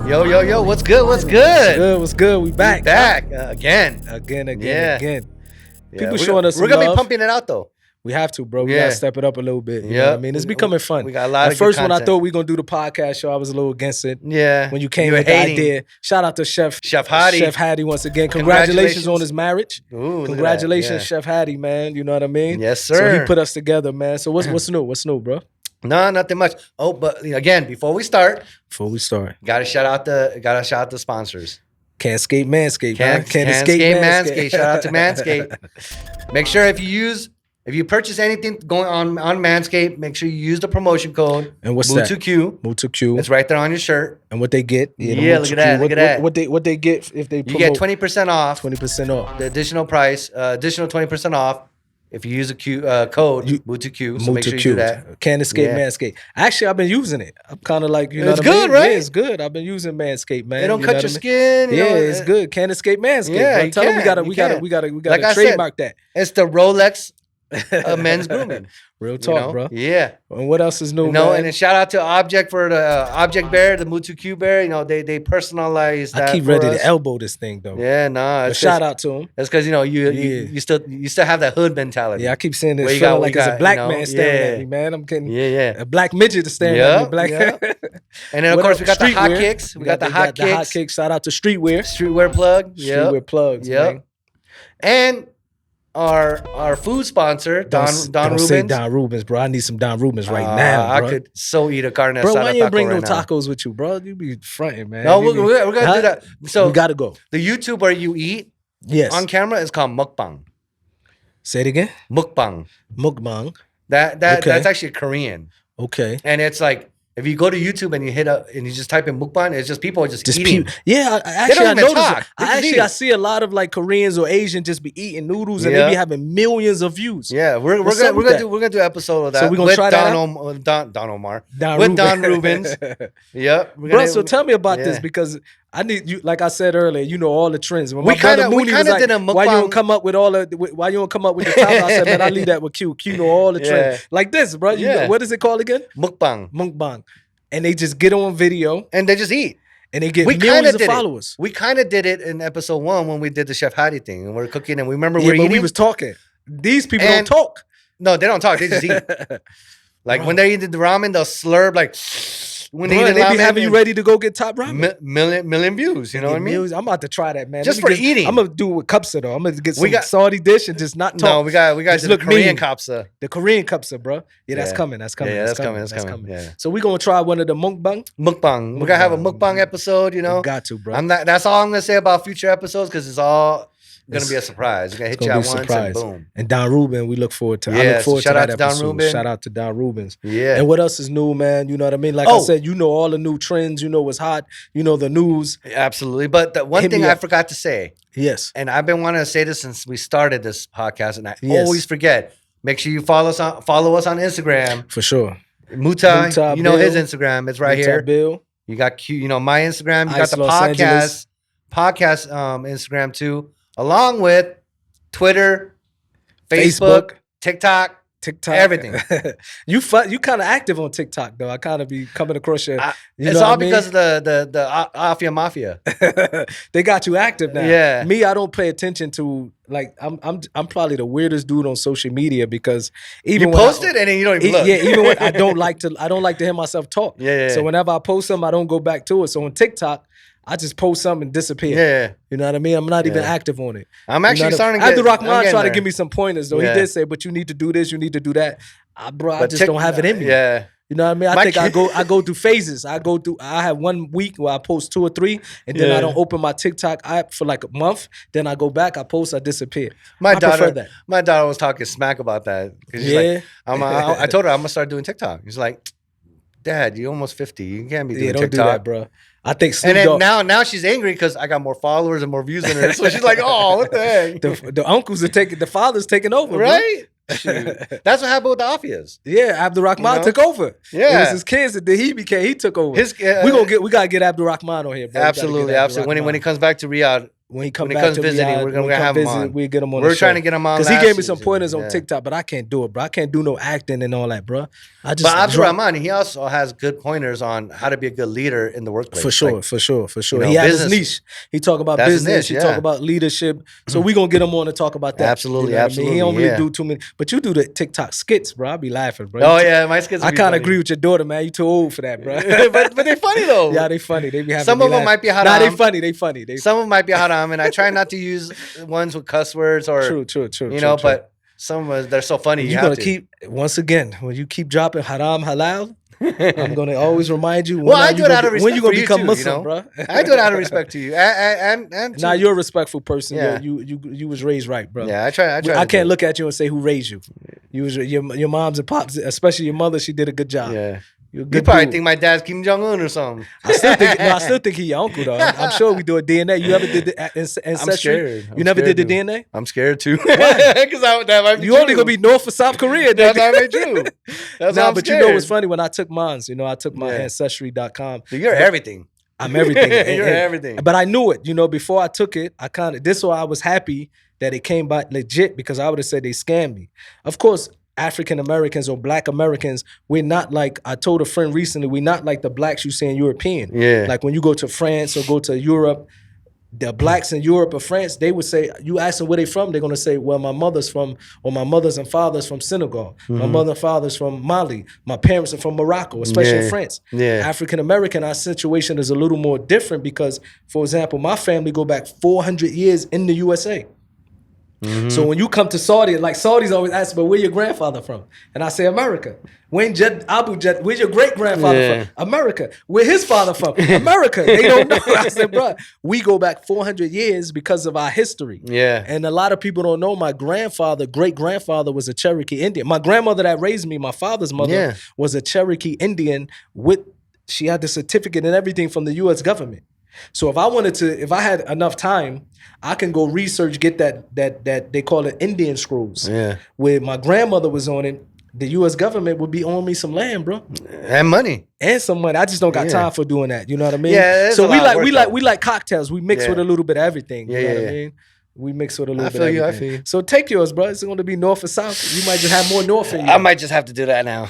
Yo, yo, yo, what's good? What's good? What's good? What's good? We back. Back again. Again. Yeah. People showing us some We're going to love. be pumping it out, though. We have to, bro. We got to step it up a little bit. You know what I mean? It's becoming fun. We got a lot At of first, good when I content. thought we were going to do the podcast show, I was a little against it. Yeah. When you came were with the hating. idea. Shout out to Chef Hattie. Chef Hattie once again. Congratulations on his marriage. Ooh, Congratulations, Chef. Chef Hattie, man. You know what I mean? Yes, So sir. he put us together, man. So what's new? What's new, bro? No, nothing much. Oh, but again, before we start, gotta shout out the sponsors. Can't escape Manscaped. Can't escape Manscaped. Shout out to Manscaped. Make sure if you purchase anything going on Manscaped, make sure you use the promotion code. And what's MU2Q. MU2Q. It's right there on your shirt. And what they get? Yeah, look at that. Look at that. What they get if they You get 20% off. 20% off. The additional price, additional 20% off if you use the code MU2Q. So make sure you do that. Can't escape Manscaped. Actually, I've been using it. I'm kind of like, you know it's what I mean? good, right? Yeah, it's good. I've been using Manscaped, man. They don't you cut your skin. You know, it's good. Can't escape Manscaped. Yeah, bro. Tell them we gotta Like trademark that. It's the Rolex of men's grooming. Real talk, bro. Yeah. And what else is new, No, man? and then shout out to Object for the Object Bear, the MU2Q bear. You know, they personalize that. I keep ready to elbow this thing though. Yeah, nah. Shout out to him. That's because you still have that hood mentality. Yeah, I keep saying this. Where you Feeling got- like you it's a got, black you know, man staring yeah. at me, man. I'm getting Yeah. a black midget staring at me. Black. And then of course we got the hot kicks. We got the hot kicks. Shout out to Streetwear. Streetwearplug. Yeah. Streetwear plugs. Yep. Man. And our food sponsor, Don Don't Rubens. say Don Rubens, bro. I need some Don Rubens right now, bro. I could so eat a carne asada Bro, why you taco bring no right now. tacos with you, bro? You be fronting, man. No, we're gonna do that. So we gotta go. The YouTube where you eat on camera is called mukbang. Say it again. Mukbang. Mukbang. That's actually Korean. Okay. And it's like if you go to YouTube and you hit up and you just type in mukbang, it's just people just eating. Yeah, I don't even noticed. talk. They just eat I it. see a lot of like Koreans or Asians just be eating noodles and they be having millions of views. Yeah, we're gonna do an episode of that. So we're gonna with try that Don Omar. With Don Rubens. Yep. Bro, so tell me about this because I need you. Like I said earlier, you know all the trends. When We my brother Mooney was kinda like, did a why you don't mukbang. come up with why you don't come up with the top? I said, man, I leave that with Q. Q know all the trends. Like this, bro. You know, what is it called again? Mukbang. And they just get on video and they just eat. And they get millions of followers. We kind of did it in episode 1 when we did the Chef Hattie thing. And we're cooking and we remember but eating. we was talking. These people don't talk. No, they don't talk. They just eat. Like when they're eating the ramen, they'll slurp like when they eat they ramen. be having you ready to go get top ramen. Million views. You know what I mean? I'm about to try that, man. Just for eating. I'm gonna do it with kapsa though. I'm gonna get some Saudi dish and just not talk. No, we got the Korean kapsa. The Korean kapsa, bro. Yeah, that's coming. That's coming. Yeah, that's coming. Yeah. So we're gonna try one of the mukbang. We're gonna have a mukbang episode. You know, got to, bro. That's all I'm gonna say about future episodes because it's all gonna be a surprise. We're gonna hit you at once and boom. And Don Rubens, we look forward to. Yeah, I look forward to that Don episode. Rubens. Shout out to Don Rubens. Yeah. And what else is new, man? You know what I mean? Like I said, you know all the new trends. You know what's hot. You know the news. Absolutely. But the one thing I forgot to say. Yes. And I've been wanting to say this since we started this podcast, and I always forget. Make sure you follow us on Instagram. For sure. MUTAH, you know his Instagram. It's right here. BEALE. You got my Instagram. You got the podcast Instagram too, along with Twitter, Facebook, TikTok, everything. You kind of active on TikTok though. I kind of be coming across your. It's all because of the Afia Mafia. They got you active now. Yeah. Me, I don't pay attention to I'm probably the weirdest dude on social media because even you post it and then you don't even look. Yeah, even when I don't like to hear myself talk. Yeah. So whenever I post something, I don't go back to it. So on TikTok, I just post something and disappear. Yeah. You know what I mean? I'm not even active on it. I'm actually starting to get... Abdurrahman tried to give me some pointers, though. He did say, but you need to do this, you need to do that. Bro, I just don't have it in me. Yeah. You know what I mean? I think I go through phases. I have 1 week where I post 2 or 3, and then I don't open my TikTok app for like a month. Then I go back, I post, I disappear. I prefer that. My daughter was talking smack about that. She's like, I told her I'm going to start doing TikTok. She's like, Dad, you're almost 50. You can't be doing TikTok. Don't do that, bro. I think Snoop Dogg. Now she's angry because I got more followers and more views than her. So she's like, oh, what the heck? The uncles are taking, the father's taking over, right? Shoot. That's what happened with the Afias. Yeah, Abdurrahman took over. Yeah, it was his kids that he took over. We gotta get Abdurrahman on here, bro. Absolutely. When he comes back to Riyadh, when he comes to visiting, Riyadh, we're gonna have him on. We get him on. We're trying to get him on because he gave me some pointers on TikTok, but I can't do it, bro. I can't do no acting and all that, bro. But Abdul Rahman, he also has good pointers on how to be a good leader in the workplace. For sure. He has his niche. He talk about business. He talk about leadership. So we gonna get him on to talk about that. Absolutely, you know absolutely. I mean? He don't really do too many, but you do the TikTok skits, bro. I be laughing, bro. Oh yeah, my skits. I kind of agree with your daughter, man. You too old for that, bro. but they funny though. Yeah, they funny. They be having some of them might be haram. Nah, they funny. Some of them might be haram, and I try not to use ones with cuss words or true. You know, but some of they're so funny. You're gonna keep once again when you keep dropping haram halal. I'm gonna always remind you. When I do it out of respect. When you gonna become too, Muslim, bro? I do it out of respect to you, and now you're a respectful person. Yeah. You was raised right, bro. Yeah, I try. I can't look at you and say who raised you. You was your moms and pops, especially your mother. She did a good job. Yeah. You probably think my dad's Kim Jong-un or something. I still think he your uncle though. I'm sure we do a DNA. You ever did the ancestry? I'm scared. You never did the DNA? I'm scared too. Because that might be you only gonna be North or South Korea. That might be true. That's but scared. You know what's funny? When I took mine, I took my ancestry.com. Dude, you're everything. I'm everything. You're everything. But I knew it. Before I took it, this is why I was happy that it came back legit, because I would have said they scammed me. Of course, African Americans or Black Americans, we're not like, I told a friend recently, we're not like the blacks you see in European. Yeah. Like when you go to France or go to Europe, the blacks in Europe or France, they would say, you ask them where they from, they're gonna say, well, my mother's from, or my mother's and father's from Senegal. Mm-hmm. My mother and father's from Mali. My parents are from Morocco, especially in France. Yeah. African American, our situation is a little more different because, for example, my family go back 400 years in the USA. Mm-hmm. So when you come to Saudi, like Saudis always ask, but where your grandfather from? And I say, America. Where's your great-grandfather from? America. Where his father from? America. They don't know. I said, bro, we go back 400 years because of our history. Yeah. And a lot of people don't know my great-grandfather was a Cherokee Indian. My grandmother that raised me, my father's mother, was a Cherokee Indian she had the certificate and everything from the U.S. government. So if I had enough time, I can go research, get that they call it Indian scrolls. Yeah. Where my grandmother was on it, the U.S. government would be owing me some land, bro. And money. And some money. I just don't got time for doing that. You know what I mean? Yeah. So we like cocktails. We mix with a little bit of everything. You know what I mean? We mix with a little bit of everything. I feel you. So take yours, bro. It's going to be north or south. You might just have more north in you. I might just have to do that now.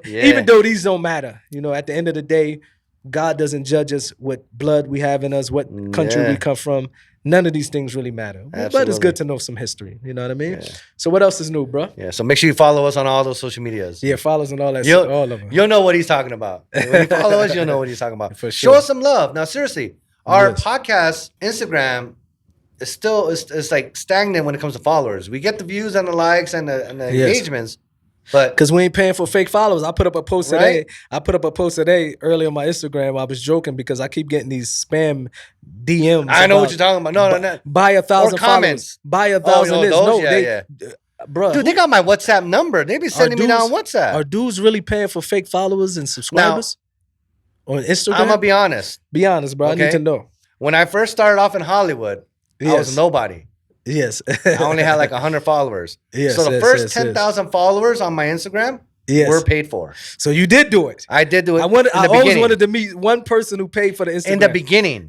Even though these don't matter. At the end of the day, God doesn't judge us what blood we have in us, what country we come from. None of these things really matter. But it's good to know some history. You know what I mean? Yeah. So what else is new, bro? Yeah, so make sure you follow us on all those social medias. Yeah, follow us on all that stuff, all of them. You'll know what he's talking about. When you follow us, you'll know what he's talking about. For sure. Show us some love. Now, seriously, our podcast, Instagram, is still is like stagnant when it comes to followers. We get the views and the likes and the engagements. But because we ain't paying for fake followers. I put up a post today. Earlier on my Instagram. I was joking because I keep getting these spam DMs. I know what you're talking about. No. Buy 1,000 comments. Buy 1,000 bro. Dude, they got my WhatsApp number. They be sending me down WhatsApp. Are dudes really paying for fake followers and subscribers on Instagram? I'm gonna be honest. Be honest, bro. Okay? I need to know. When I first started off in Hollywood, I was nobody. Yes. I only had like 100 followers. Yes. So the first 10,000 followers on my Instagram were paid for. So you did do it. I did do it. I always wanted to meet one person who paid for the Instagram. In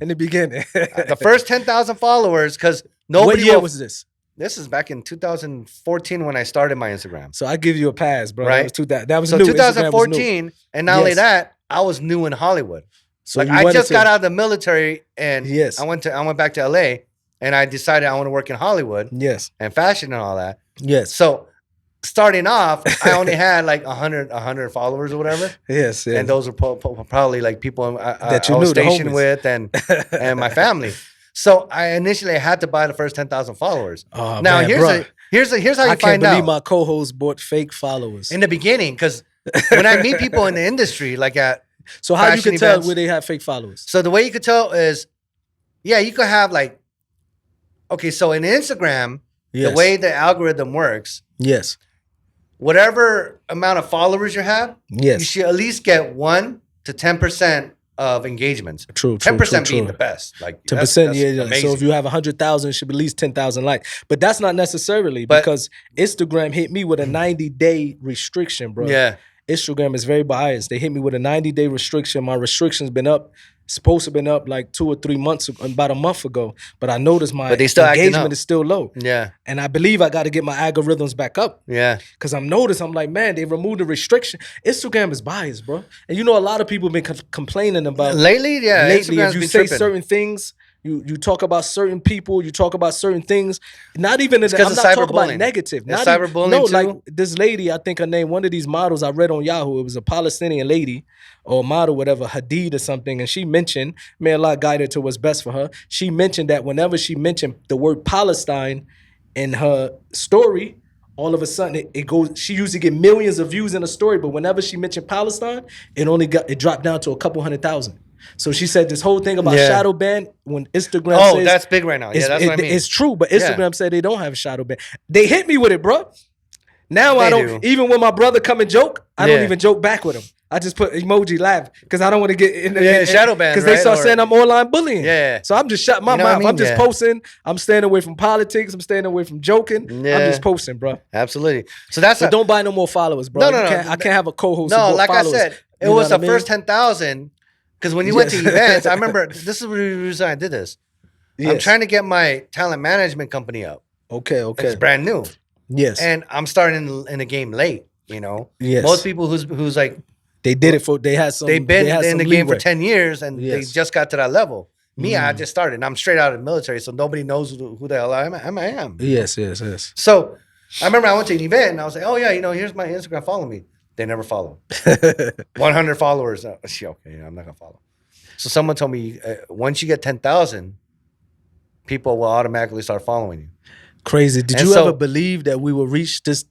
the beginning. The first 10,000 followers, because nobody. What year was this? This is back in 2014 when I started my Instagram. So I give you a pass, bro. Right. That was so new. 2014, and not only that, I was new in Hollywood. So I just got out of the military, and I went back to LA. And I decided I want to work in Hollywood. Yes. And fashion and all that. Yes. So starting off, I only had like 100 followers or whatever. Yes. And those were probably like people that I was stationed with and my family. So I initially had to buy the first 10,000 followers. Oh, now man, here's how you find out. I can't believe my co-host bought fake followers. In the beginning, because when I meet people in the industry, like at so how you can tell where they have fake followers? So the way you could tell is, you could have like, okay, so in Instagram, the way the algorithm works, whatever amount of followers you have, you should at least get 1 to 10% of engagements. True. 10% being the best. Like 10%, that's amazing. So if you have 100,000, it should be at least 10,000 likes. But that's not necessarily because Instagram hit me with a 90-day restriction, bro. Yeah. Instagram is very biased. They hit me with a 90-day restriction. My restriction's been up supposed to have been up like 2 or 3 months, about a month ago. But I noticed my engagement is still low. Yeah. And I believe I got to get my algorithms back up. Yeah. Because I'm like, man, they removed the restriction. Instagram is biased, bro. And you know, a lot of people have been complaining about lately. Yeah, lately, Instagram's if you been say tripping. certain things, you talk about certain people, you talk about certain things. Not even I'm not talking about negative. It's cyberbullying too. Like this lady, I think her name, one of these models I read on Yahoo. It was a Palestinian lady or model, whatever, Hadid or something, and she mentioned, may Allah guide her to what's best for her. She mentioned that whenever she mentioned the word Palestine in her story, all of a sudden it goes. She usually get millions of views in a story, but whenever she mentioned Palestine, it dropped down to a couple 100,000. So she said this whole thing about shadow ban when Instagram says, that's big right now. Yeah, that's what I mean. It's true, but Instagram said they don't have a shadow ban. They hit me with it, bro. Now I don't. Even when my brother come and joke, I don't even joke back with him. I just put emoji laugh because I don't want to get in the shadow ban because they start saying I'm online bullying. Yeah. So I'm just shutting my mouth. I'm just posting. I'm staying away from politics. I'm staying away from joking. Yeah. I'm just posting, bro. Absolutely. So that's. But don't buy no more followers, bro. No. I can't have a co-host. No, like followers. I said, it was the first 10,000. Because when you went to events, I remember this is the reason I did this. Yes. I'm trying to get my talent management company up. Okay. It's brand new. Yes. And I'm starting in the game late, you know? Yes. Most people who's like... They did it for... They've been in the game for 10 years and they just got to that level. Me, I just started. And I'm straight out of the military, so nobody knows who the hell I am. Yes. So I remember I went to an event and I was like, oh yeah, here's my Instagram, follow me. They never follow. 100 followers. Okay, I'm not going to follow. So someone told me, once you get 10,000, people will automatically start following you. Crazy. Did you ever believe that we will reach this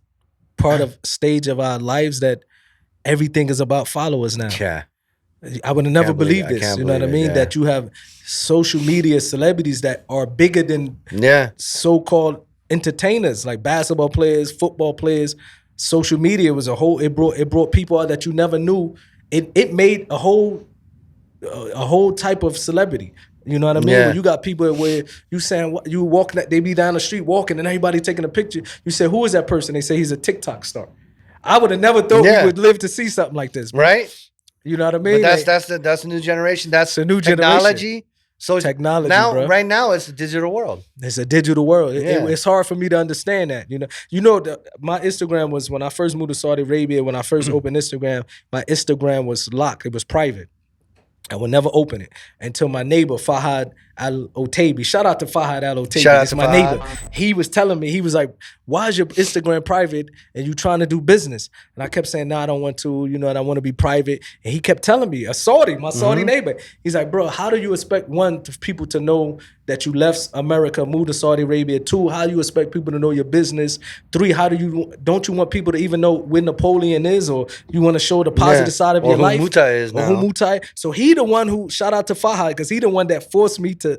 part of stage of our lives that everything is about followers now? Yeah. I would have never believed this. You know what I mean? That you have social media celebrities that are bigger than so-called entertainers, like basketball players, football players. Social media was it brought people out that you never knew. It made a whole type of celebrity. You know what I mean? Yeah. When you got people where you saying you walking, they be down the street walking, and everybody taking a picture. You say, who is that person? They say he's a TikTok star. I would have never thought we would live to see something like this, bro. Right? You know what I mean? But that's the new generation. That's the new technology. Generation. So technology, now, bro. Right now, it's a digital world. It's a digital world. It's hard for me to understand that. My Instagram was, when I first moved to Saudi Arabia, when I first opened Instagram, my Instagram was locked. It was private. I would never open it until my neighbor, Fahad Al-Otaibi. Shout out to Fahad Al-Otaibi. That's my neighbor. He was telling me, he was like, why is your Instagram private and you trying to do business? And I kept saying, no, I don't want to, I want to be private. And he kept telling me, my Saudi neighbor, he's like, bro, how do you expect, one, people to know that you left America, moved to Saudi Arabia? Two, how do you expect people to know your business? Three, don't you want people to even know where Napoleon is, or you want to show the positive side of your life? Or who MUTAH is now. Or who MUTAH. So he the one who, shout out to Fahad, because he the one that forced me to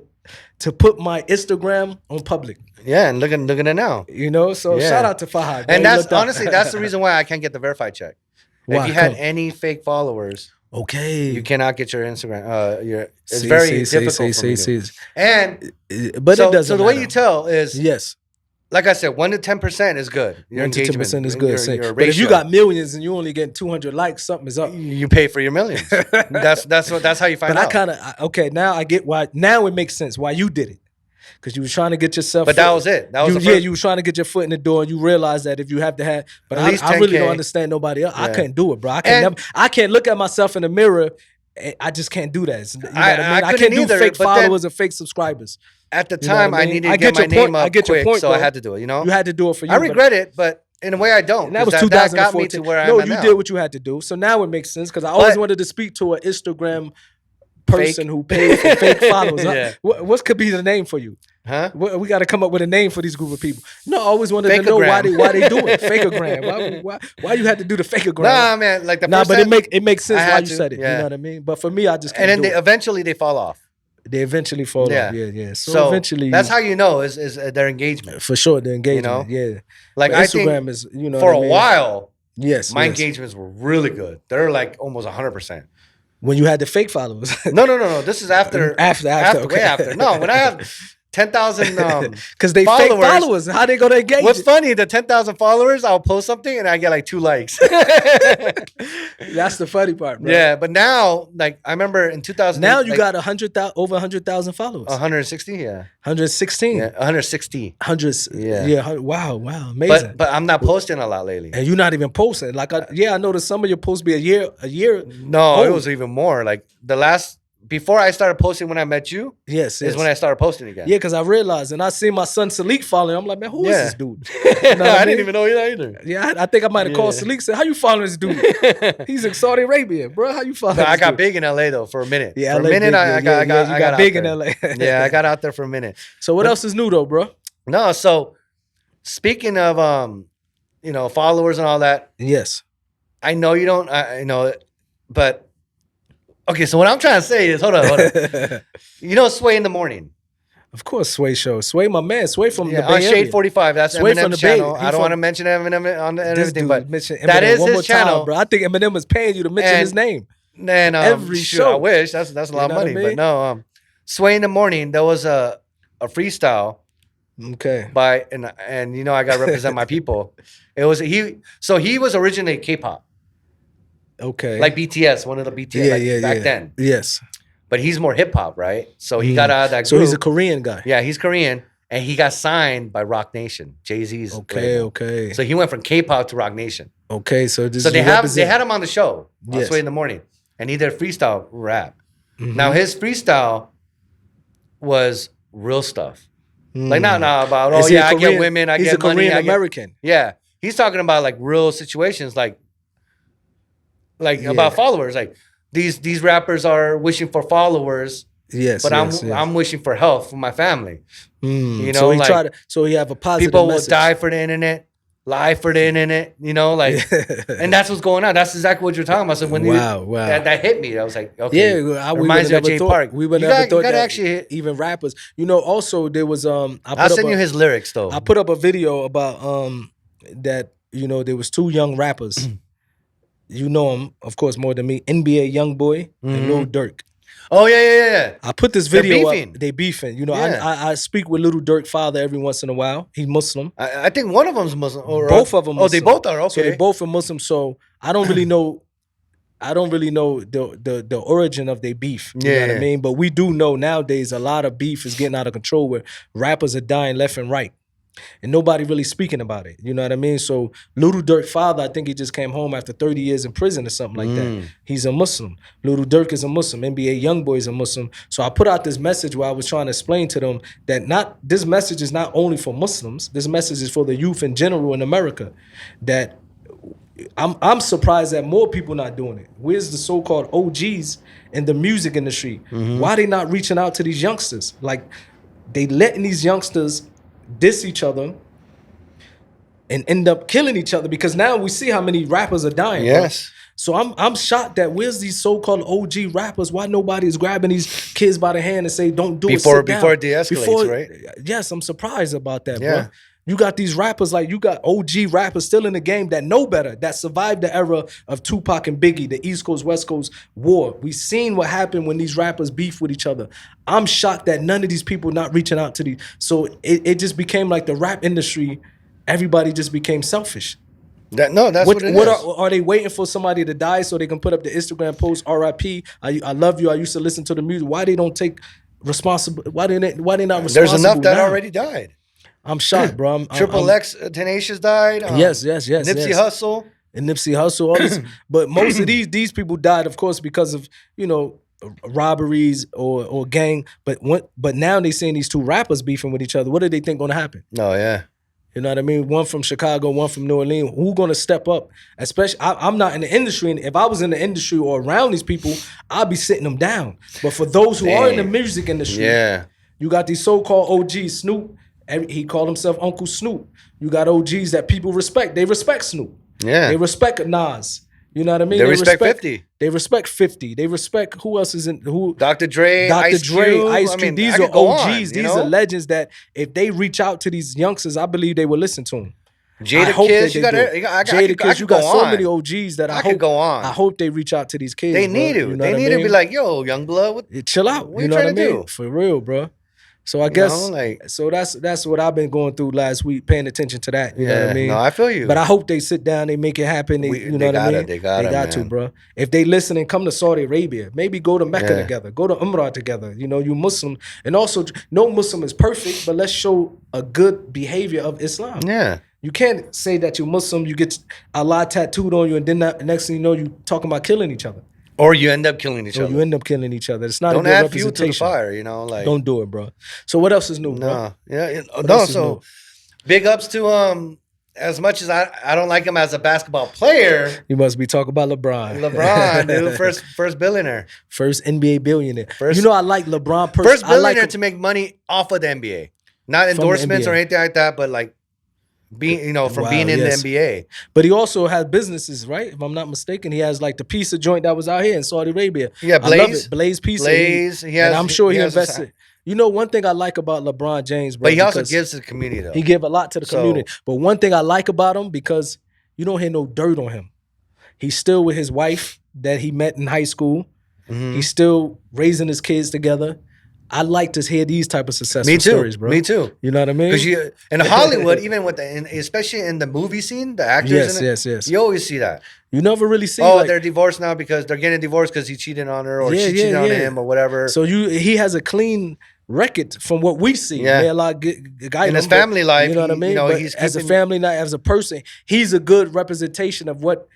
put my Instagram on public. Yeah, and look at it now. So shout out to Fahad. And that's honestly, that's the reason why I can't get the verified check. Why? If you had any fake followers, you cannot get your Instagram. It's very difficult for me. And but it doesn't. So the way you tell is yes. Like I said, 1 to 10% is good. Your 1 to 10% is good. Your but if you got millions and you only getting 200 likes, something is up. You pay for your millions. That's how you find out. But now I get why. Now it makes sense why you did it, because you were trying to get yourself. But that was it. That was you were trying to get your foot in the door, and you realized that if you have to have. But I really don't understand nobody else. Yeah. I couldn't do it, bro. I can't look at myself in the mirror. I just can't do that. You know what I mean? I can't do fake followers or fake subscribers. At the time, I needed to get my name up quick, so I had to do it. You had to do it for you. I regret it, but in a way, I don't. And that was 2014. That got me to where I am now. No, you did what you had to do. So now it makes sense, because I always wanted to speak to an Instagram person who paid for fake followers. Yeah. What could be the name for you? Huh? We got to come up with a name for these group of people. No, I always wanted to know why they do it. Fakeogram. Why you had to do the fakeogram? Nah, man. Like but it makes sense why you said it. Yeah. You know what I mean? But for me, I just can't. And then eventually they fall off. They eventually fall off. Yeah. So eventually, that's how you know is their engagement. For sure, their engagement. Yeah. Like but Instagram is, for a while. Yes. My engagements were really good. They're like almost 100%. When you had the fake followers. No. This is after. After. Way after. No, when I have 10,000 Because they fake followers. How they gonna engage? What's funny, the 10,000 followers, I'll post something and I get like 2 likes. That's the funny part, bro. Yeah, but now, like I remember in 2000. Now you got 100,000, over 100,000 followers. 160, yeah. 116. Yeah, 160. Hundreds. Yeah. Yeah. Wow. Amazing. But I'm not posting a lot lately. And you're not even posting. Like, I noticed some of your posts be a year. No, old. it was even more. Like before I started posting when I met you, yes, is when I started posting again. Yeah, because I realized, and I see my son Salik following. I'm like, man, who is this dude? You know I didn't even know you either. Yeah, I think I might have called Salik. Said, how you following this dude? He's in Saudi Arabia, bro. How you following? I got big in LA though for a minute. Yeah, for a minute I got big in LA. LA. Yeah, I got out there for a minute. So what else is new though, bro? No, so speaking of followers and all that. Yes, I know you don't. But. Okay, so what I'm trying to say is, hold on. Sway in the Morning. Of course, Sway show. Sway, my man. Sway from the Bay on Shade Area. 45. That's Sway Eminem's from the channel. Bay. I don't want to mention Eminem on everything, but Eminem that is one his channel, time, bro. I think Eminem is paying you to mention his name. And every show. I wish that's a lot of money, but no. Sway in the Morning. There was a freestyle. Okay. And I got to represent my people. It was he was originally K-pop. Okay. Like BTS, one of the BTS back then. Yes. But he's more hip hop, right? So he got out of that group. So he's a Korean guy. Yeah, he's Korean. And he got signed by Rock Nation, Jay-Z's. Okay. So he went from K-pop to Rock Nation. Okay, so they had him on the show on Sway in the Morning. And he did freestyle rap. Mm-hmm. Now his freestyle was real stuff. Like not about, I get women, I get money. He's a Korean American. Yeah. He's talking about like real situations like about followers. Like these rappers are wishing for followers. Yes. But I'm wishing for health for my family. You So know, so he have a positive people message. will die for the internet, lie for the internet, and that's what's going on. That's exactly what you're talking about. So when that hit me, I was like, okay. Yeah, we reminds me of Jay Park. We would never thought that actually even rappers. Also there was I'll send you his lyrics though. I put up a video about that, there was 2 young rappers. You know him, of course, more than me. NBA YoungBoy and Lil Durk. Oh yeah. I put this video beefing. up. They beefing. I speak with Little Durk father every once in a while. He's Muslim. I think one of them's Muslim. Both of them. Muslim. Oh, they both are. Okay. So they both are Muslim. So I don't really know. The origin of their beef. You know what I mean? But we do know nowadays a lot of beef is getting out of control where rappers are dying left and right. And nobody really speaking about it. You know what I mean? So Little Durk father, I think he just came home after 30 years in prison or something like that. He's a Muslim. Little Durk is a Muslim. NBA YoungBoy is a Muslim. So I put out this message where I was trying to explain to them that this message is not only for Muslims. This message is for the youth in general in America. That I'm surprised that more people not doing it. Where's the so-called OGs in the music industry? Why they not reaching out to these youngsters? Like they letting these youngsters diss each other and end up killing each other because now we see how many rappers are dying. Yes. Bro. So I'm shocked that where's these so-called OG rappers? Why nobody is grabbing these kids by the hand and say, don't do it, sit down. Before it de-escalates, right? Yes, I'm surprised about that, bro. You got these rappers, like you got OG rappers still in the game that know better, that survived the era of Tupac and Biggie, the East Coast, West Coast war. We seen what happened when these rappers beef with each other. I'm shocked that none of these people not reaching out to these. So it just became like the rap industry, everybody just became selfish. That's what it is. Are they waiting for somebody to die so they can put up the Instagram post, RIP, I love you, I used to listen to the music. Why they don't take responsibility? Why they not responsible? There's enough that already died. I'm shocked, bro. Triple X Tenacious died. Yes. Nipsey Hussle. And Nipsey Hussle, all this. But most of these people died, of course, because of, robberies or gang. But now they seeing these 2 rappers beefing with each other. What do they think gonna happen? Oh, yeah. You know what I mean? One from Chicago, one from New Orleans. Who gonna step up? Especially, I'm not in the industry, and if I was in the industry or around these people, I'd be sitting them down. But for those who are in the music industry, you got these so-called OGs, Snoop. He called himself Uncle Snoop. You got OGs that people respect. They respect Snoop. Yeah. They respect Nas. You know what I mean? They respect 50. They respect 50. They respect who else is in who? Dr. Dre, Ice Cube. These are OGs. These are legends that if they reach out to these youngsters, I believe they will listen to them. Jadakiss, you got so many OGs that I hope go on. I hope they reach out to these kids. They need to. They need to be like, yo, young blood, chill out. What you trying to do? For real, bro. So I guess so that's what I've been going through last week, paying attention to that. You know what I mean? No, I feel you. But I hope they sit down, they make it happen. You know what I mean? They got to, bro. If they listen and come to Saudi Arabia, maybe go to Mecca together, go to Umrah together. You know, you Muslim, and also no Muslim is perfect, but let's show a good behavior of Islam. Yeah. You can't say that you're Muslim, you get Allah tattooed on you, and then next thing you know, you talking about killing each other. Or you end up killing each other. You end up killing each other. It's not Don't a good add representation. fuel to the fire, you know. Like, don't do it, bro. So what else is new, bro? So big ups to as much as I don't like him as a basketball player. You must be talking about LeBron. LeBron, dude, first billionaire. First NBA billionaire. You know I like LeBron first billionaire to make money off of the NBA. Not endorsements or anything like that, but like being, you know, from being in the NBA. But he also has businesses, right? If I'm not mistaken, he has like the pizza joint that was out here in Saudi Arabia. Yeah, Blaze. I love it. Blaze Pizza. Blaze. And I'm sure he invested. You know, one thing I like about LeBron James, bro. But he also gives to the community, though. He give a lot to the community. But one thing I like about him, because you don't hear no dirt on him. He's still with his wife that he met in high school. Mm-hmm. He's still raising his kids together. I like to hear these type of successful stories, bro. Me too. You know what I mean? Because in Hollywood, even with especially in the movie scene, the actors, yes, you always see that. You never really see. Oh, they're divorced now because they're getting divorced because he cheated on her or she cheated on him or whatever. So he has a clean record from what we see. Yeah, a lot guy in his family life. You know what I mean? You know, but as a family, not as a person, he's a good representation of what,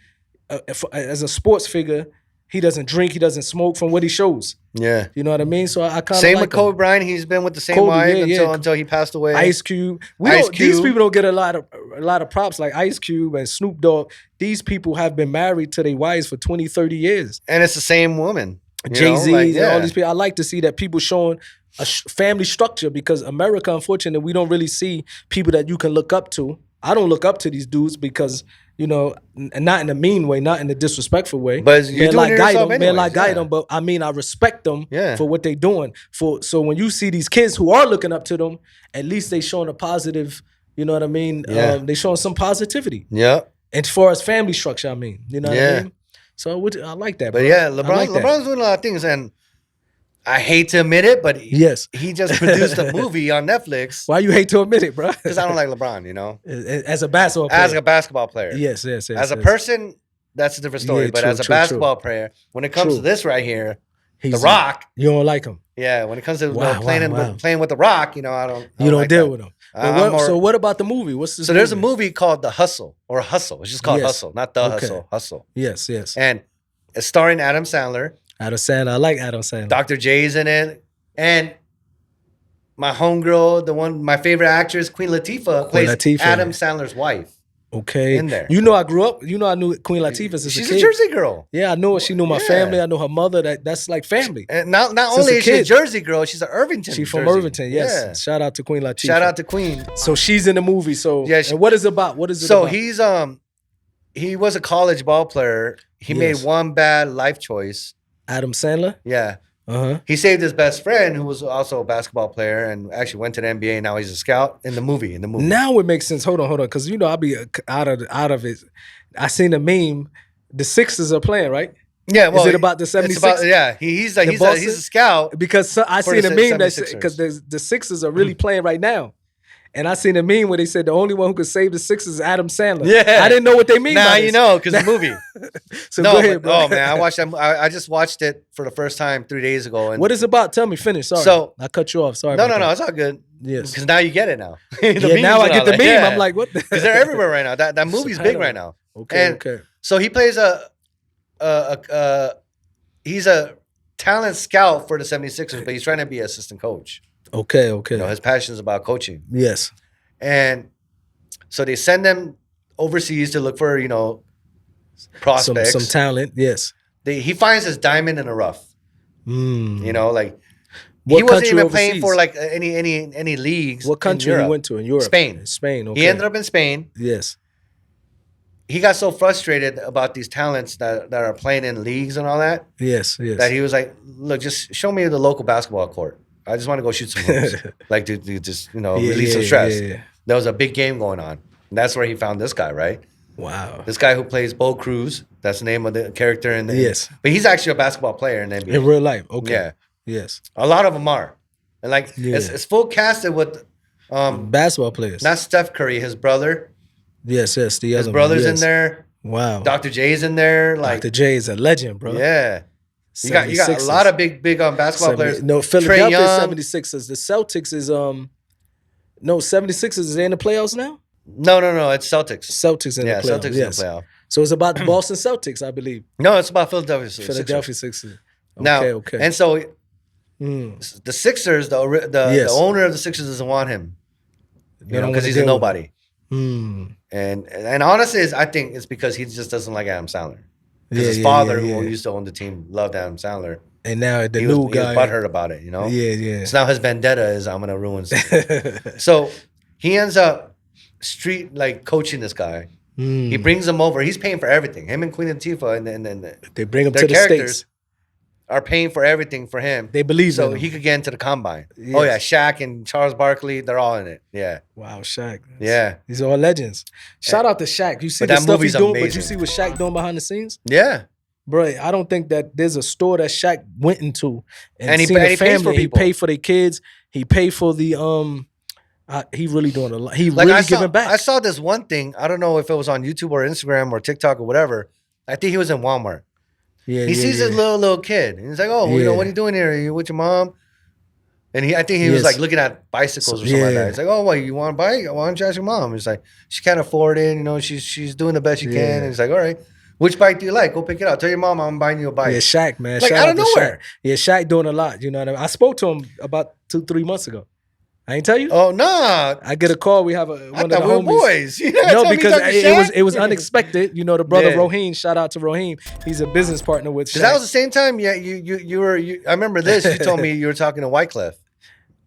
as a sports figure. He doesn't drink. He doesn't smoke from what he shows. Yeah. You know what I mean? So I kind of same like with Kobe Bryant. He's been with the same wife until he passed away. Ice Cube. These people don't get a lot of props like Ice Cube and Snoop Dogg. These people have been married to their wives for 20, 30 years. And it's the same woman. Jay-Z and all these people. I like to see that people showing a family structure, because America, unfortunately, we don't really see people that you can look up to. I don't look up to these dudes because, you know, not in a mean way, not in a disrespectful way. But you're doing it yourself anyways, guide them, but I mean, I respect them for what they're doing. So when you see these kids who are looking up to them, at least they showing a positive, you know what I mean? Yeah. They showing some positivity. Yeah. As far as family structure, I mean, you know what I mean? So I like that, bro. But yeah, LeBron's doing a lot of things, and I hate to admit it, but he just produced a movie on Netflix. Why you hate to admit it, bro? Because I don't like LeBron, you know? As a basketball player. As a basketball player. Yes. As a person, that's a different story. But as a basketball player, when it comes to this right here, The Rock. You don't like him. Yeah, when it comes to playing with The Rock, you know, I don't like deal that. with him. So what about the movie? What's this? So there's a movie called The Hustle, or Hustle. It's just called Hustle, not The Hustle. Hustle. Yes. And it's starring Adam Sandler. I like Adam Sandler. Dr. J's in it. And my homegirl, my favorite actress, Queen Latifah, plays Adam Sandler's wife. Okay. In there. You know, I grew up, I knew Queen Latifah as a kid. She's a Jersey girl. Yeah, I know. She knew my family. I know her mother. That's like family. And not only is she a Jersey girl, she's an Irvington. She's from Irvington, yes. Yeah. Shout out to Queen Latifah. Shout out to Queen. So she's in the movie. So and what is it about? What is it about? So he was a college ball player. He made one bad life choice. Adam Sandler? Yeah. He saved his best friend, who was also a basketball player and actually went to the NBA. And now he's a scout in the movie. Now it makes sense. Hold on, because I'll be out of it. I seen a meme. The Sixers are playing, right? Yeah. Well, is it about the 76ers? He's a scout. Because I seen a meme because the Sixers are really playing right now. And I seen a meme where they said the only one who could save the Sixers is Adam Sandler. Yeah. I didn't know what they mean by this. Now you know, because the movie. So go ahead, bro. Oh, man, I watched that. I just watched it for the first time 3 days ago. And what is it about? Tell me, finish. Sorry. So, I cut you off. Sorry. No, it's all good. Yes. Because now you get it now. Now I get the meme. Yeah. I'm like, what the? Because they're everywhere right now. That movie's big right now. Okay. So he plays he's a talent scout for the 76ers, but he's trying to be an assistant coach. Okay. You know, his passion is about coaching. Yes. And so they send them overseas to look for, prospects. Some talent, yes. He finds his diamond in the rough. Mm. You know, like what he wasn't even overseas? playing for like any leagues. What country he went to in Europe? Spain. Okay. He ended up in Spain. Yes. He got so frustrated about these talents that are playing in leagues and all that. Yes. That he was like, look, just show me the local basketball court. I just want to go shoot some hoops. Like to just, release some stress. Yeah. There was a big game going on. And that's where he found this guy, right? Wow. This guy who plays Bo Cruz. That's the name of the character But he's actually a basketball player in the NBA. In real life. Okay. Yeah. Yes. A lot of them are. and like Yeah. it's full casted with Basketball players. not Steph Curry, his brother. Yes, the His other brother's one, in yes. there. Wow. Dr. J's in there. Like Dr. J is a legend, bro. yeah, you got a 76ers. lot of big basketball players. No, Trae Philadelphia Young. 76ers. The Celtics is no 76ers is they in the playoffs now? No, it's Celtics. Celtics in the playoffs. Celtics Yes. in the playoff. So it's about the Boston Celtics, I believe. No, it's about Philadelphia. Philadelphia Sixers. Sixers. Now, Okay. and so Mm. the Sixers, the Yes. owner of the Sixers doesn't want him, They don't because wanna he's deal a with nobody. Mm. And honestly, I think it's because he just doesn't like Adam Sandler. Because his Yeah, father, yeah. who used to own the team, loved Adam Sandler. And now the He new was guy. butthurt about it, Yeah. So now his vendetta is I'm gonna ruin something. So he ends up coaching this guy. Mm. He brings him over. He's paying for everything. Him and Queen Latifah and They bring him their to the characters States. are paying for everything for him. They believe so in him. he could get into the combine. Yes. Oh yeah, Shaq and Charles Barkley, they're all in it. Yeah. Wow, Shaq. Yeah. These are all legends. Shout out to Shaq. You see But the that stuff he's movie's doing, but amazing. you see what Shaq doing behind the scenes? Yeah. Bro, I don't think that there's a store that Shaq went into And he seen the pays for family. He people. paid for their kids. He paid for the he really doing a lot. He Like really giving back. I saw this one thing. I don't know if it was on YouTube or Instagram or TikTok or whatever. I think he was in Walmart. Yeah, He sees this little kid. And he's like, "Oh, Yeah. what are you doing here? Are you with your mom?" And I think he was Yes. like looking at bicycles or something like Yeah. that. He's like, "Oh, what, you want a bike? Why don't you ask your mom?" He's like, "She can't afford it. She's doing the best she Yeah. can." And he's like, "All right, which bike do you like? Go pick it out. Tell your mom I'm buying you a bike." Yeah, Shaq, man. Like, Shout out out of to nowhere. Shaq. Yeah, Shaq doing a lot. You know what I mean? I spoke to him about 2-3 months ago. I ain't tell you? Oh nah, I get a call. We have one I of the thought we were homies. boys. You didn't tell No, me because you talked to it was Shaq? unexpected. You know, the brother Yeah. Roheen. Shout out to Roheen. He's a business partner with Shaq. Because that was the same time. Yeah, you were. I remember this. You told me you were talking to Wyclef.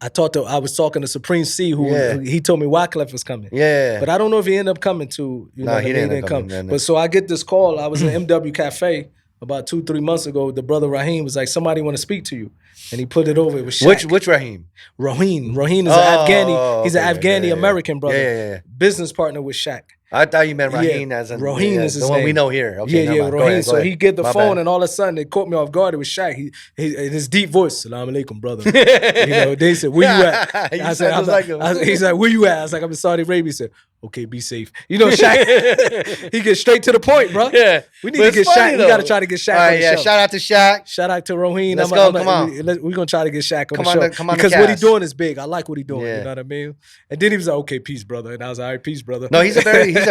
I was talking to Supreme C, who Yeah. he told me Wyclef was coming. Yeah, But I don't know if he ended up coming to. You know, what I he mean? didn't come. come. No. But so I get this call. I was in MW Cafe about 2-3 months ago. The brother Raheem was like, "Somebody want to speak to you," and he put it over. It was Shaq. Which Raheem? Roheen. Roheen is an Afghani. He's an okay, Afghani yeah. American brother. Yeah. Business partner with Shaq. I thought you meant Yeah, Raheem as in Roheen is his the one we name. know here. Okay, Yeah, never mind. Go Roheen. ahead, So go he ahead. get the My phone, bad. and all of a sudden it caught me off guard. It was Shaq. He in his deep voice, "Salam alaikum, brother." They said, "Where you at?" You I said, sound just like him. "He's like, where you at?" I was like, "I'm in Saudi Arabia." He said, "Okay, be safe." Shaq, he gets straight to the point, bro. Yeah, we need but to it's get funny, Shaq. We though. got to try to get Shaq All on right, the yeah. show. Shout out to Shaq. Shout out to Roheen. Let's go, come on. We're going to try to get Shaq on Come the on show. the- come on the because what he's cast. doing is big. I like what he's doing. Yeah. You know what I mean? And then he was like, "Okay, peace, brother." And I was like, "All right, peace, brother." No, he's a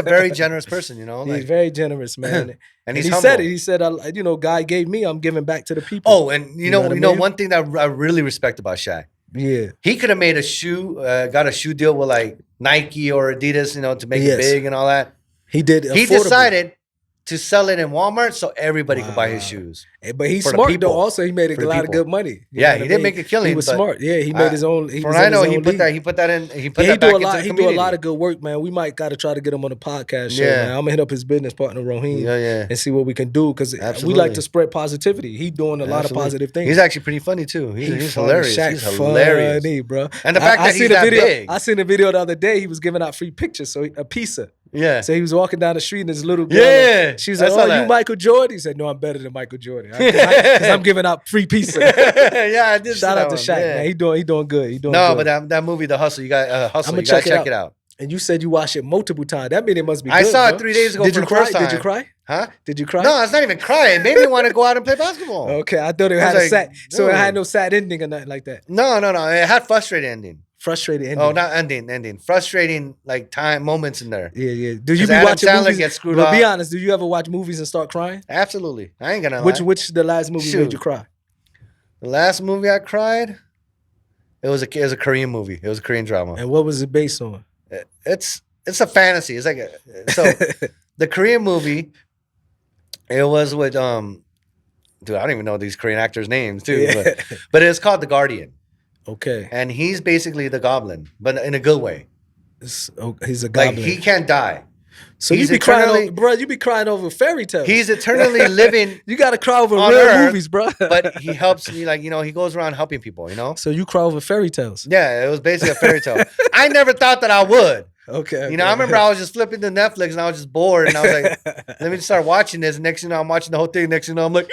very generous person. He's Like, very generous, man. and he he's said humble. it. He said, God gave me, I'm giving back to the people." Oh, and you know what I mean? one thing that I really respect about Shaq. Yeah. He could have made a shoe, got a shoe deal with like Nike or Adidas, to make it Yes. big and all that. He did. He affordable. decided to sell it in Walmart so everybody could buy his Wow. shoes. But he's for the smart people. though. Also, he made For a the lot of people. good money. You Yeah, know he what I didn't mean? make a killing, He was but smart. Yeah, he made his own. He From was what I in know, his he own put league. that. He put that in. He put Yeah, that back into the he do a community. lot of good work, man. We might got to try to get him on the podcast show, Yeah. man. I'm gonna hit up his business partner Roheen, Yeah. and see what we can do because we Absolutely. like to spread positivity. He doing a lot of Absolutely. positive things. He's actually pretty funny too. He's funny. hilarious. Shaq He's hilarious. funny, bro. And the fact that he's seen a that video. big. I seen a video the other day. He was giving out free pictures, so a pizza. Yeah. So he was walking down the street and this little girl, Yeah, she was I like, saw "Oh, you that. Michael Jordan?" He said, "No, I'm better than Michael Jordan because I'm giving out free pizza." Yeah, I did. see Shout that out to one. Shaq, Yeah. man. He doing good. He doing No, good. but that movie, The Hustle, you got Hustle. I'ma You gotta check it check it out. And you said you watched it multiple times. That means it must be I good, saw it bro. 3 days ago Did for you the cry? first time. Did you cry? Huh? Did you cry? No, it's not even crying. It made me want to go out and play basketball. Okay, I thought it I had was a sad. like, So it had dude. no sad ending or nothing like that. No. It had frustrated ending. Frustrated ending. Oh, not ending. Frustrating like time moments in there. Yeah. Do you 'Cause be Adam watching Sandler movies? gets screwed But be up. honest, do you ever watch movies and start crying? Absolutely. I ain't gonna lie. Which the last movie Shoot. made you cry? The last movie I cried, it was a Korean movie. It was a Korean drama. And what was it based on? It's a fantasy. It's like so the Korean movie. It was with dude. I don't even know these Korean actors' names too. Yeah. But it's called The Guardian, Okay, and he's basically the Goblin, but in a good way. he's a Like goblin. he can't die. So you he's be crying, eternally- bro. You be crying over fairy tales. He's eternally living, You got to cry over on real Earth, movies, bro. but he helps me. Like he goes around helping people. So you cry over fairy tales. Yeah, it was basically a fairy tale. I never thought that I would. Okay. You know, I remember I was just flipping to Netflix and I was just bored and I was like, let me just start watching this. Next thing you know, I'm watching the whole thing. Next thing you know, I'm like,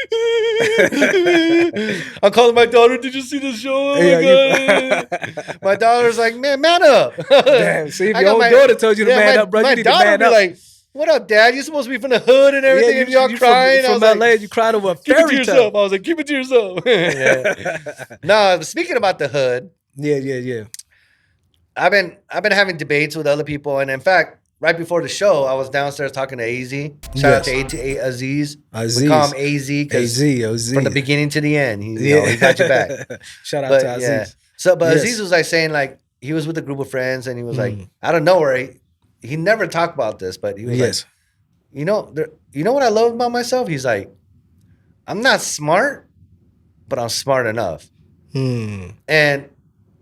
I'm calling my daughter. Did you see the show? Oh my God. My daughter's like, man up. Damn, see, if your own daughter told you to man up, bro, you need to man up. Like, what up, Dad? You're supposed to be from the hood and everything. And y'all crying. From LA, you cried over a fairy tale. I was like, keep it to yourself. No, speaking about the hood. Yeah. I've been having debates with other people, and in fact, right before the show, I was downstairs talking to AZ. Shout out to Aziz. We call him AZ because from the beginning to the end, he got your back. Shout out to Aziz. Yeah. So, but Aziz was like saying like he was with a group of friends, and he was like, out of nowhere, he never talked about this, but he was like, you know what I love about myself? He's like, I'm not smart, but I'm smart enough. And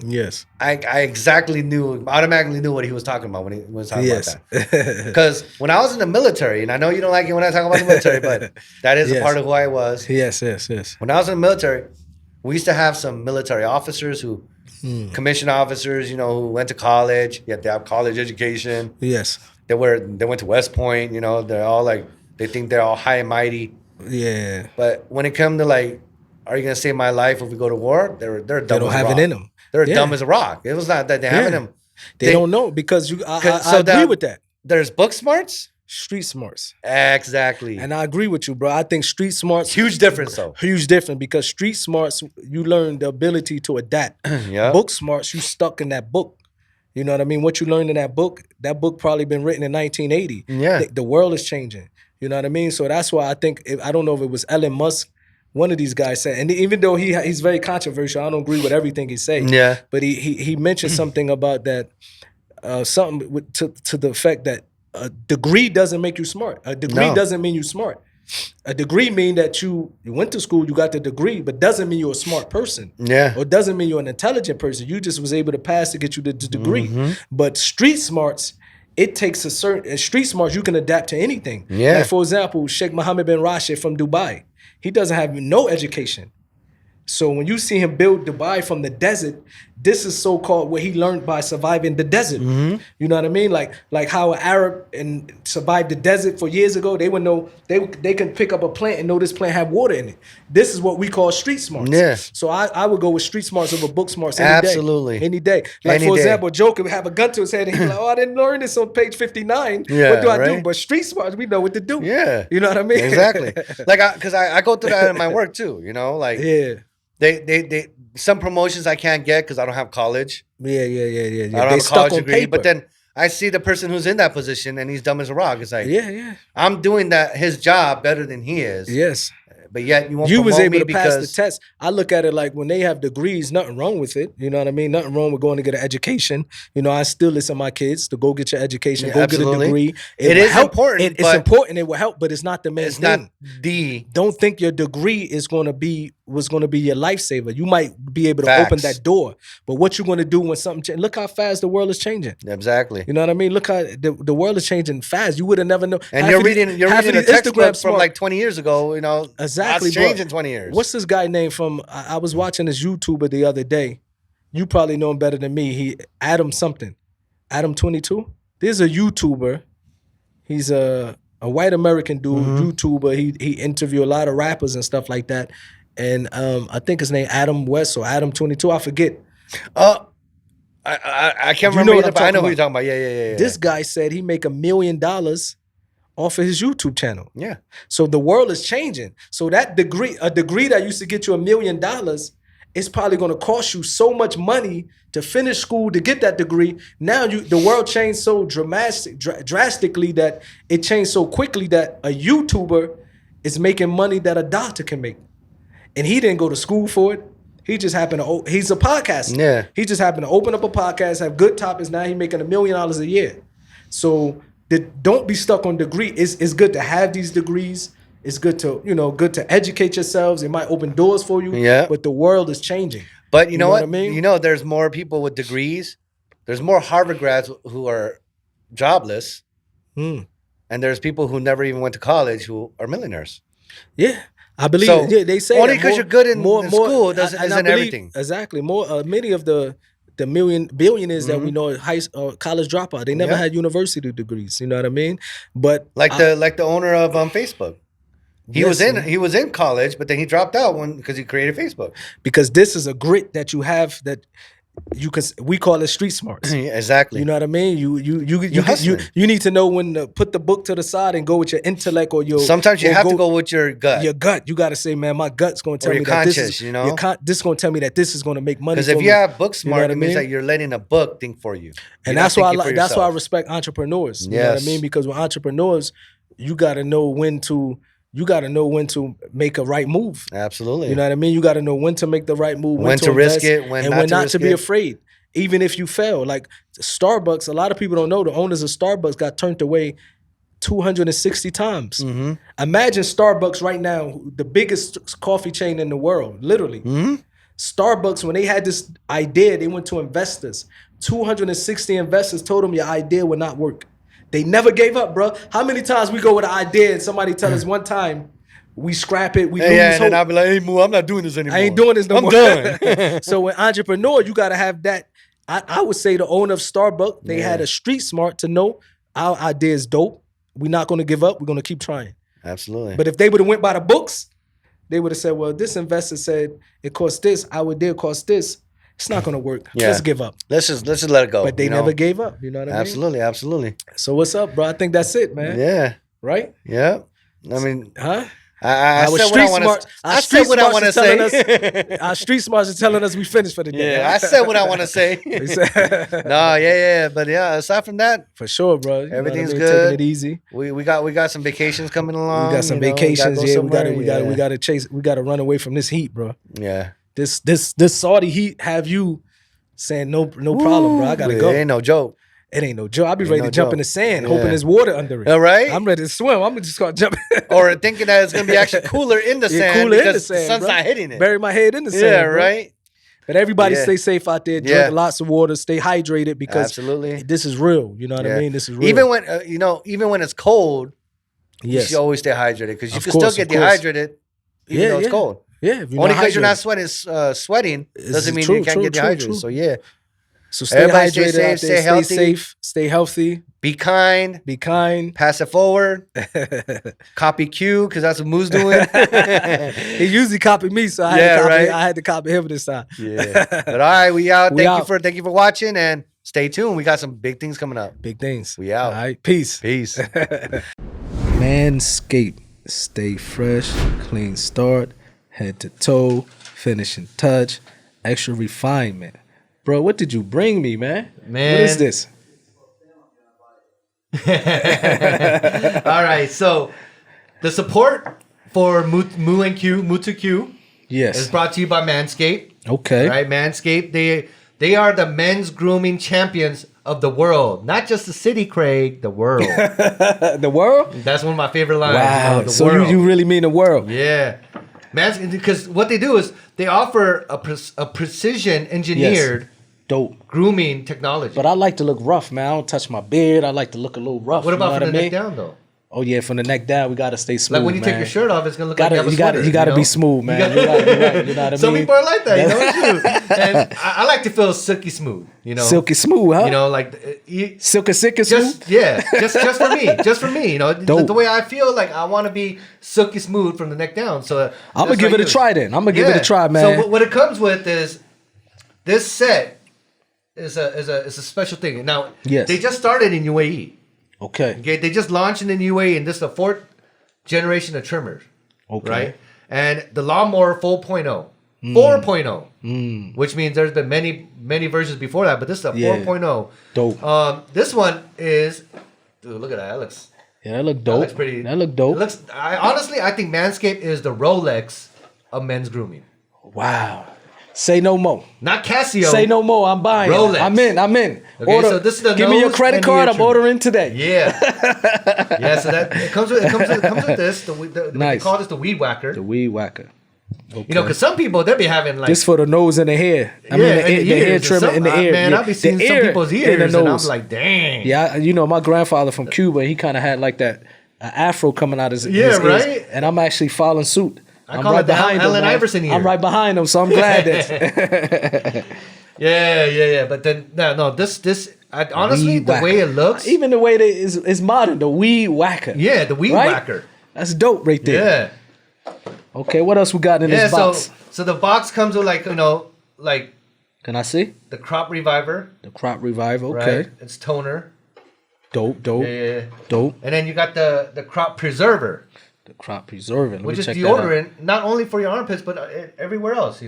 yes, I automatically knew what he was talking about when he was talking about that. Because when I was in the military, and I know you don't like it when I talk about the military, but that is a part of who I was. Yes. When I was in the military, we used to have some military officers who, commissioned officers, you know, who went to college. You have to have college education. Yes. They went to West Point, you know, they're all like, they think they're all high and mighty. Yeah. But when it comes to like, are you going to save my life if we go to war? They're dumb. They don't have it in them. They're dumb as a rock. It was not that they have in them. They don't know because I agree with that. There's book smarts, street smarts. Exactly. And I agree with you, bro. I think street smarts huge difference though. Huge difference because street smarts you learn the ability to adapt. Book smarts you stuck in that book. You know what I mean? What you learned in that book probably been written in 1980. Yeah. The world is changing. You know what I mean? So that's why I think I don't know if it was Elon Musk. One of these guys said, and even though he's very controversial, I don't agree with everything he says. Yeah. But he mentioned something about that, something to the effect that a degree doesn't make you smart. A degree doesn't mean you smart. A degree mean that you went to school, you got the degree, but doesn't mean you're a smart person. Yeah. Or doesn't mean you're an intelligent person. You just was able to pass to get you the degree. But street smarts, it takes a certain street smarts you can adapt to anything. Yeah. Like for example, Sheikh Mohammed bin Rashid from Dubai. He doesn't have no education. So when you see him build Dubai from the desert, this is so-called what he learned by surviving the desert. You know what I mean? Like how an Arab and survived the desert for years ago, they would know they can pick up a plant and know this plant have water in it. This is what we call street smarts. Yeah. So I would go with street smarts over book smarts any day. Any day. Like for example, Joker would have a gun to his head and he's like, oh, I didn't learn this on page 59. Yeah, what do I do? But street smarts, we know what to do. Yeah. You know what I mean? Exactly. Like because I go through that in my work too, you know? Like They some promotions I can't get because I don't have college. Yeah. I don't have a college degree. Paper. But then I see the person who's in that position and he's dumb as a rock. It's like, I'm doing his job better than he is. Yes. But yet you won't promote me because... You was able to pass the test. I look at it like when they have degrees, nothing wrong with it. You know what I mean? Nothing wrong with going to get an education. You know, I still listen to my kids to go get your education, go get a degree. It is important. It's important. It will help, but it's not the main thing. Don't think your degree is going to be your lifesaver. You might be able to open that door, but what you're going to do when something changes? Look how fast the world is changing. Exactly. You know what I mean? Look how the world is changing fast. You would have never known. And you're reading a textbook from like 20 years ago. You know, exactly. That's changed in 20 years. What's this guy name from? I was watching this YouTuber the other day. You probably know him better than me. Adam something, Adam 22. There's a YouTuber. He's a white American dude, YouTuber. He interviewed a lot of rappers and stuff like that. And I think his name Adam West or Adam 22. I forget. I can't remember either, but I know who you're talking about. Yeah. This guy said he make $1 million off of his YouTube channel. Yeah. So the world is changing. So that degree, a degree that used to get you $1 million, it's probably going to cost you so much money to finish school to get that degree. Now the world changed so drastically that it changed so quickly that a YouTuber is making money that a doctor can make. And he didn't go to school for it. He just happened to, he's a podcaster. Yeah. He just happened to open up a podcast, have good topics. Now he's making $1 million a year. So don't be stuck on degree. It's good to have these degrees. It's good to educate yourselves. It might open doors for you. Yeah. But the world is changing. But you know what I mean? You know, there's more people with degrees. There's more Harvard grads who are jobless. And there's people who never even went to college who are millionaires. Yeah. I believe they say only because you're good in school isn't everything. Exactly. Many of the the billionaires that we know, college dropout. They never had university degrees. You know what I mean? But like the owner of Facebook. He was in college, but then he dropped out because he created Facebook. Because this is a grit that you have that you can. We call it street smarts. Exactly. You know what I mean? You need to know when to put the book to the side and go with your intellect or your. Sometimes you have to go with your gut. Your gut. You got to say, man, my gut's going to tell me that this is. You know, this is going to tell me that this is going to make money. Because if you have book smart, it means that you're letting a book think for you. And that's why that's why I respect entrepreneurs. You know what I mean? Because with entrepreneurs, you got to know when to. You got to know when to make a right move. Absolutely. You know what I mean? You got to know when to make the right move, when to risk it, when not to be afraid. Even if you fail. Like Starbucks, a lot of people don't know the owners of Starbucks got turned away 260 times. Mm-hmm. Imagine Starbucks right now, the biggest coffee chain in the world, literally. Mm-hmm. Starbucks, when they had this idea, they went to investors. 260 investors told them your idea would not work. They never gave up, bro. How many times we go with an idea and somebody tell us one time, we scrap it, we lose and hope. then I'll be like, hey, Moo, I'm not doing this anymore. I ain't doing this no more. I'm done. So when entrepreneur, you got to have that. I would say the owner of Starbucks, they had a street smart to know our idea is dope. We're not going to give up. We're going to keep trying. Absolutely. But if they would have went by the books, they would have said, well, this investor said it costs this. Our idea costs this. It's not going to work. Yeah. Let's give up. Let's just let it go. But they never gave up. You know what I mean? Absolutely. So what's up, bro? I think that's it, man. Yeah. Right? Yeah. I mean, huh? I said what I want to say. Our street smarts are telling us we finished for the day. Yeah, I said what I want to say. No, yeah. But yeah, aside from that, for sure, bro. Everything's good. Taking it easy. We got some vacations coming along. We got some vacations. We gotta run away from this heat, bro. Yeah. This Saudi heat have you saying no problem, bro. I gotta go. It ain't no joke. It ain't no joke. I'll be ready to jump in the sand, hoping there's water under it. All right. I'm ready to swim. I'm just gonna jump. Or thinking that it's gonna be actually cooler in the sand because the sun's not hitting it. Bury my head in the sand. Yeah, right. But everybody stay safe out there. Drink lots of water. Stay hydrated because this is real. You know what I mean? This is real. Even when it's cold, you should always stay hydrated because you can still get dehydrated even though it's cold. Yeah, only because you're not sweating doesn't mean you can't get dehydrated. So yeah. So stay hydrated, stay healthy, stay safe, stay healthy. Be kind. Pass it forward. Copy Q because that's what Moo's doing. He usually copied me, so I had to copy him this time. Yeah. But all right, we out. Thank you for watching and stay tuned. We got some big things coming up. Big things. We out. All right. Peace. Manscaped. Stay fresh, clean start, head to toe, finishing touch, extra refinement. Bro, what did you bring me, man? What is this? All right, so the support for MU2Q is brought to you by Manscaped. Okay. Right, Manscaped, they are the men's grooming champions of the world. Not just the city, Craig, the world. The world? That's one of my favorite lines. Wow, so you really mean the world? Yeah. Because what they do is they offer a precision engineered dope grooming technology. But I like to look rough, man. I don't touch my beard. I like to look a little rough. What about from the neck down, though? Oh yeah, from the neck down, we gotta stay smooth. Like when you take your shirt off, it's gonna look like you have a sweater. You gotta be smooth, man. You're right. You know what I mean? Some people are like that, you know. And I like to feel silky smooth, you know. Silky smooth, huh? You know, like silky smooth. Yeah, just for me, you know. The way I feel, like I want to be silky smooth from the neck down. So I'm gonna give it a try then. I'm gonna give it a try, man. So what it comes with is this set is a special thing. Now, they just started in UAE. Okay. They just launched in the UAE, and this is the 4th generation of trimmers. Okay. Right? And the Lawnmower 4.0. 4.0. Which means there's been many versions before that, but this is a 4.0. Dope. This one is, dude, look at that. That looks... Yeah, that look dope. That looks pretty... That look dope. Honestly, I think Manscaped is the Rolex of men's grooming. Wow. Say no more. Not Casio. Say no more. I'm buying. Rolex. I'm in. Okay, so this is the Give me your credit card. I'm ordering today. Yeah. So that it comes with this. They call this the weed whacker. The weed whacker. Okay. You know, because some people they'll be having like just for the nose and the hair. I mean the hair trimmer in the ear. Man, I'll be seeing some people's ears, and I'm like, dang. Yeah, you know, my grandfather from Cuba, he kind of had like that afro coming out his right. ears, and I'm actually following suit. I'm right behind him. Allen Iverson here. I'm right behind him, so I'm glad that. Yeah. But then no, this honestly Weed the whacker. way it looks, Even the way that is modern, the weed whacker. yeah, the weed Right? whacker. That's dope right there. Yeah. Okay, what else we got in this box? So the box comes with like like Can I see? the crop reviver, The crop revive. Okay. right? It's toner. Dope. Yeah. Dope. And then you got the crop preserver, The crop preserving. Let which me is check that out. deodorant, not only for your armpits but everywhere else.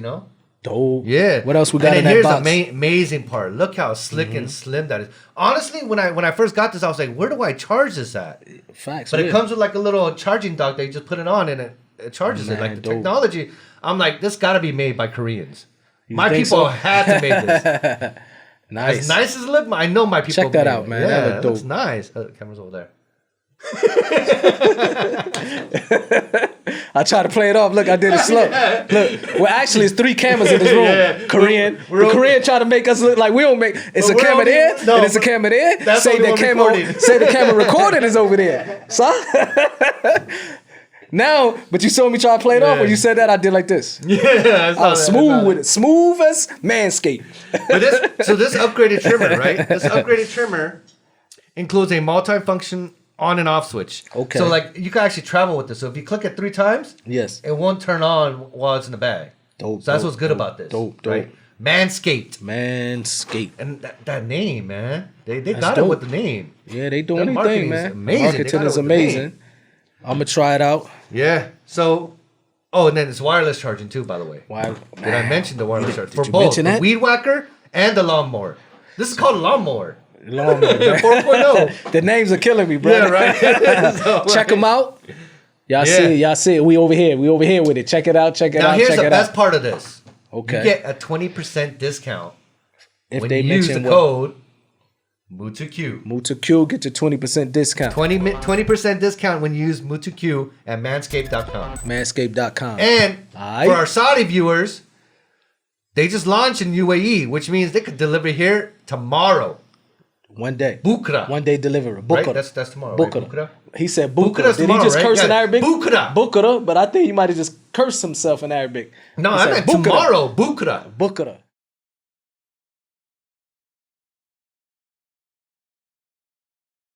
Dope. Yeah. What else we got in and that then box? here's the amazing part. Look how slick and slim that is. Honestly, when I first got this, I was like, where do I charge this at? Facts. But yeah. it comes with like a little charging dock that you just put it on and it charges it. Man, Like the dope. technology, I'm like, this got to be made by Koreans. My think people so? had to make this. Nice. As nice as it looked, I know my people. Check that made out, it. man. Yeah, That look looks dope. nice. Oh, the camera's over there. I try to play it off. Look, I did it slow. Look, well, actually, it's 3 cameras in this room. Yeah. Korean. We're the Korean try to make us look like we don't make. It's But a we're camera only- there, no, and it's a but camera there. that's Say only the one camera. recording. Say the camera recording is over there, son. Now, but you saw me try to play it off. When you said that, I did like this. Yeah, I was smooth with it, smooth as Manscaped. But this upgraded trimmer, right? This upgraded trimmer includes a multi-function on and off switch. Okay. So like you can actually travel with this. So if you click it 3 times, Yes. it won't turn on while it's in the bag. Dope, So that's dope, what's good dope, about this. dope. Right? Manscaped. Manscaped. And that name, man. They That's got dope. it with the name. Yeah, they doing Their their thing, marketing is man. amazing. They Marketing got it is with the amazing. name. I'm gonna try it out. Yeah. So, and then it's wireless charging too, by the way. Why? Did I mention the wireless charging? For you both, mention the that? weed whacker and the lawnmower. This is called a lawnmower. Lawnmower, The man. 4.0. The names are killing me, bro. Yeah, right. So, Check them out. Y'all Yeah. see it. Y'all see it. We over here. We over here with it. Check it out. Check it Now out. here's Check the it best out. part of this. Okay. You get a 20% discount If when they you use the mention code MU2Q. MUTAH, get your 20% discount. 20% discount when you use MU2Q at manscaped.com. Manscaped.com. And Aight. for our Saudi viewers, they just launched in UAE, which means they could deliver here tomorrow. One day. Bukra. One day delivery. Right? Bukra. That's tomorrow. Right? Bukra. Bukra. He said Bukra. Bukra's Did he tomorrow, just right? curse in Yeah. Arabic? Bukra. Bukra. But I think he might have just cursed himself in Arabic. No, He I said meant Bukra. tomorrow. Bukra. Bukra.